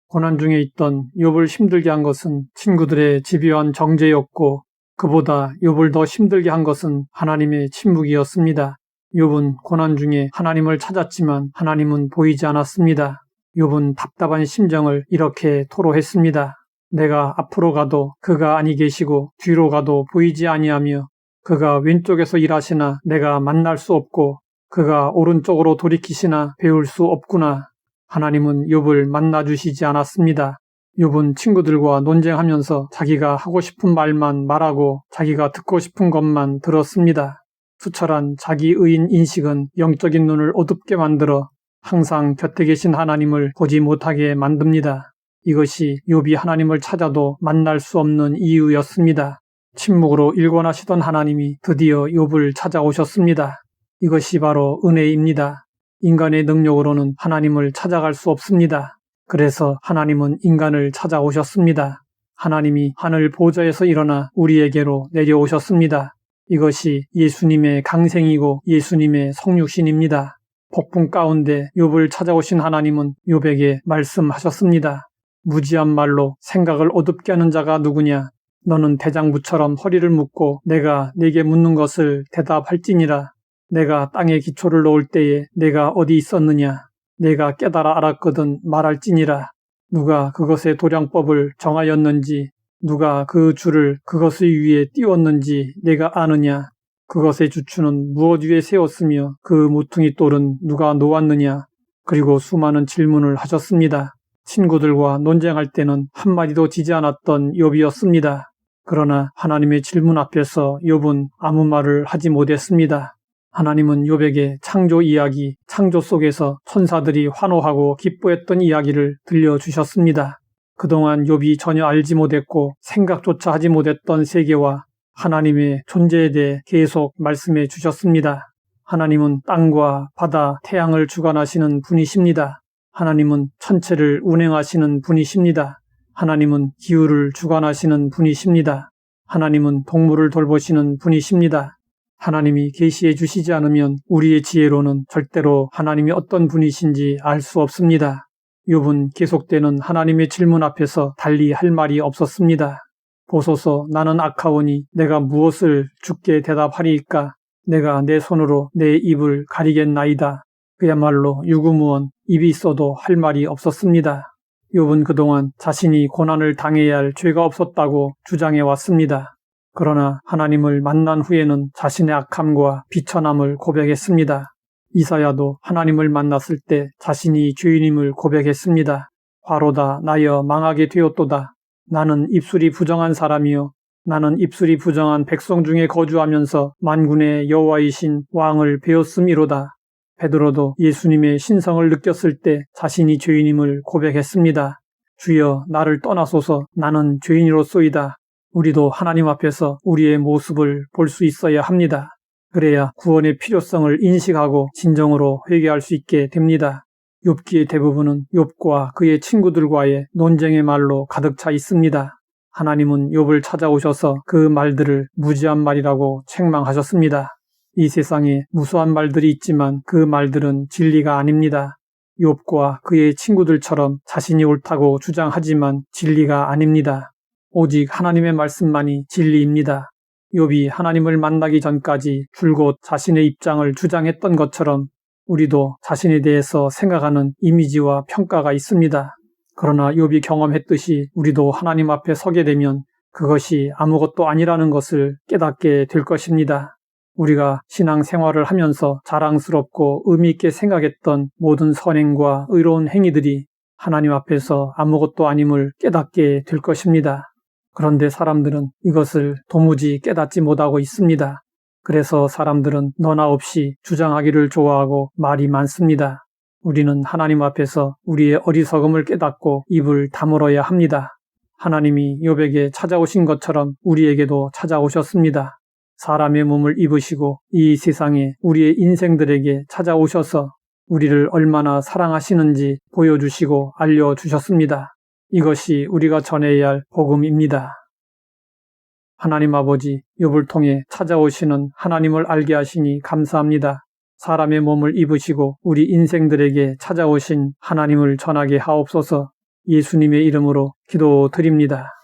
고난 중에 있던 욥을 힘들게 한 것은 친구들의 집요한 정죄였고 그보다 욥을 더 힘들게 한 것은 하나님의 침묵이었습니다. 욥은 고난 중에 하나님을 찾았지만 하나님은 보이지 않았습니다. 욥은 답답한 심정을 이렇게 토로했습니다. 내가 앞으로 가도 그가 아니 계시고 뒤로 가도 보이지 아니하며 그가 왼쪽에서 일하시나 내가 만날 수 없고 그가 오른쪽으로 돌이키시나 배울 수 없구나. 하나님은 욥을 만나주시지 않았습니다. 욥은 친구들과 논쟁하면서 자기가 하고 싶은 말만 말하고 자기가 듣고 싶은 것만 들었습니다. 투철한 자기의인 인식은 영적인 눈을 어둡게 만들어 항상 곁에 계신 하나님을 보지 못하게 만듭니다. 이것이 욥이 하나님을 찾아도 만날 수 없는 이유였습니다. 침묵으로 일관하시던 하나님이 드디어 욥을 찾아오셨습니다. 이것이 바로 은혜입니다. 인간의 능력으로는 하나님을 찾아갈 수 없습니다. 그래서 하나님은 인간을 찾아오셨습니다. 하나님이 하늘 보좌에서 일어나 우리에게로 내려오셨습니다. 이것이 예수님의 강생이고 예수님의 성육신입니다. 폭풍 가운데 욥을 찾아오신 하나님은 욥에게 말씀하셨습니다. 무지한 말로 생각을 어둡게 하는 자가 누구냐? 너는 대장부처럼 허리를 묶고 내가 네게 묻는 것을 대답할지니라. 내가 땅에 기초를 놓을 때에 내가 어디 있었느냐? 내가 깨달아 알았거든 말할지니라. 누가 그것의 도량법을 정하였는지 누가 그 줄을 그것의 위에 띄웠는지 내가 아느냐? 그것의 주추는 무엇 위에 세웠으며 그 모퉁이 돌은 누가 놓았느냐? 그리고 수많은 질문을 하셨습니다. 친구들과 논쟁할 때는 한마디도 지지 않았던 욥이었습니다. 그러나 하나님의 질문 앞에서 욥은 아무 말을 하지 못했습니다. 하나님은 욥에게 창조 이야기, 창조 속에서 천사들이 환호하고 기뻐했던 이야기를 들려주셨습니다. 그동안 욥이 전혀 알지 못했고 생각조차 하지 못했던 세계와 하나님의 존재에 대해 계속 말씀해 주셨습니다. 하나님은 땅과 바다, 태양을 주관하시는 분이십니다. 하나님은 천체를 운행하시는 분이십니다. 하나님은 기후를 주관하시는 분이십니다. 하나님은 동물을 돌보시는 분이십니다. 하나님이 계시해 주시지 않으면 우리의 지혜로는 절대로 하나님이 어떤 분이신지 알 수 없습니다. 욥은 계속되는 하나님의 질문 앞에서 달리 할 말이 없었습니다. 보소서 나는 악하오니 내가 무엇을 주께 대답하리이까? 내가 내 손으로 내 입을 가리겠나이다. 그야말로 유구무원, 입이 있어도 할 말이 없었습니다. 욥은 그동안 자신이 고난을 당해야 할 죄가 없었다고 주장해 왔습니다. 그러나 하나님을 만난 후에는 자신의 악함과 비천함을 고백했습니다. 이사야도 하나님을 만났을 때 자신이 죄인임을 고백했습니다. 화로다 나여 망하게 되었도다. 나는 입술이 부정한 사람이요 나는 입술이 부정한 백성 중에 거주하면서 만군의 여호와이신 왕을 배웠음이로다. 베드로도 예수님의 신성을 느꼈을 때 자신이 죄인임을 고백했습니다. 주여 나를 떠나소서 나는 죄인이로소이다. 우리도 하나님 앞에서 우리의 모습을 볼 수 있어야 합니다. 그래야 구원의 필요성을 인식하고 진정으로 회개할 수 있게 됩니다. 욥기의 대부분은 욥과 그의 친구들과의 논쟁의 말로 가득 차 있습니다. 하나님은 욥을 찾아오셔서 그 말들을 무지한 말이라고 책망하셨습니다. 이 세상에 무수한 말들이 있지만 그 말들은 진리가 아닙니다. 욥과 그의 친구들처럼 자신이 옳다고 주장하지만 진리가 아닙니다. 오직 하나님의 말씀만이 진리입니다. 욥이 하나님을 만나기 전까지 줄곧 자신의 입장을 주장했던 것처럼 우리도 자신에 대해서 생각하는 이미지와 평가가 있습니다. 그러나 욥이 경험했듯이 우리도 하나님 앞에 서게 되면 그것이 아무것도 아니라는 것을 깨닫게 될 것입니다. 우리가 신앙생활을 하면서 자랑스럽고 의미있게 생각했던 모든 선행과 의로운 행위들이 하나님 앞에서 아무것도 아님을 깨닫게 될 것입니다. 그런데 사람들은 이것을 도무지 깨닫지 못하고 있습니다. 그래서 사람들은 너나 없이 주장하기를 좋아하고 말이 많습니다. 우리는 하나님 앞에서 우리의 어리석음을 깨닫고 입을 다물어야 합니다. 하나님이 욥에게 찾아오신 것처럼 우리에게도 찾아오셨습니다. 사람의 몸을 입으시고 이 세상에 우리의 인생들에게 찾아오셔서 우리를 얼마나 사랑하시는지 보여주시고 알려주셨습니다. 이것이 우리가 전해야 할 복음입니다. 하나님 아버지, 욥을 통해 찾아오시는 하나님을 알게 하시니 감사합니다. 사람의 몸을 입으시고 우리 인생들에게 찾아오신 하나님을 전하게 하옵소서. 예수님의 이름으로 기도드립니다.